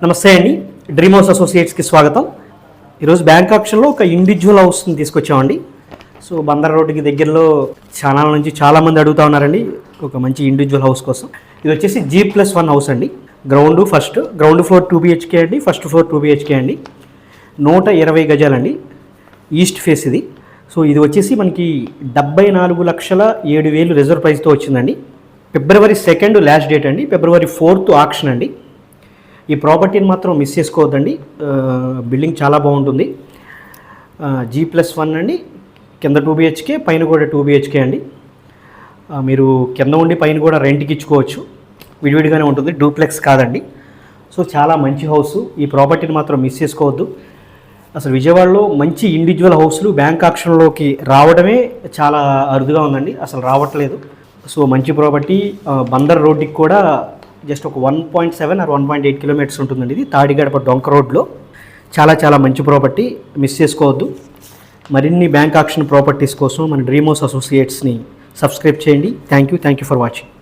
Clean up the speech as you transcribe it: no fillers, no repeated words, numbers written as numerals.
నమస్తే అండి, dream house అసోసియేట్స్కి స్వాగతం. ఈరోజు బ్యాంక్ ఆప్షన్లో ఒక ఇండివిజువల్ హౌస్ని తీసుకొచ్చామండి. సో బందర్ రోడ్డుకి దగ్గరలో ఛానల్ నుంచి చాలామంది అడుగుతూ ఉన్నారండి ఒక మంచి ఇండివిజువల్ హౌస్ కోసం. ఇది వచ్చేసి G+1 హౌస్ అండి. గ్రౌండ్ ఫ్లోర్ 2 BHK అండి, ఫస్ట్ ఫ్లోర్ 2 BHK అండి, 120 గజాలండి, ఈస్ట్ ఫేస్ ఇది. సో ఇది వచ్చేసి మనకి 74,07,000 రిజర్వ్ ప్రైస్తో వచ్చిందండి. February 2 లాస్ట్ డేట్ అండి, February 4 ఆక్షన్ అండి. ఈ ప్రాపర్టీని మాత్రం మిస్ చేసుకోవద్దండి, బిల్డింగ్ చాలా బాగుంటుంది. G+1 అండి, కింద 2 BHK, పైన కూడా 2 BHK అండి. మీరు కింద ఉండి పైన కూడా రెంట్కి ఇచ్చుకోవచ్చు, విడివిడిగానే ఉంటుంది, డూప్లెక్స్ కాదండి. సో చాలా మంచి హౌస్, ఈ ప్రాపర్టీని మాత్రం మిస్ చేసుకోవద్దు. అసలు విజయవాడలో మంచి ఇండివిజువల్ హౌస్లు బ్యాంక్ ఆప్షన్లోకి రావడమే చాలా అరుదుగా ఉందండి, అసలు రావట్లేదు. సో మంచి ప్రాపర్టీ, బందర్ రోడ్డుకి కూడా జస్ట్ ఒక 1.7 or 1.8 కిలోమీటర్స్ ఉంటుందండి. ఇది తాడిగడప డొంక రోడ్లో చాలా మంచి ప్రాపర్టీ, మిస్ చేసుకోవద్దు. మరిన్ని బ్యాంక్ ఆప్షన్ ప్రాపర్టీస్ కోసం మన డ్రీమ్ హౌస్ అసోసియేట్స్ని సబ్స్క్రైబ్ చేయండి. Thank you for watching.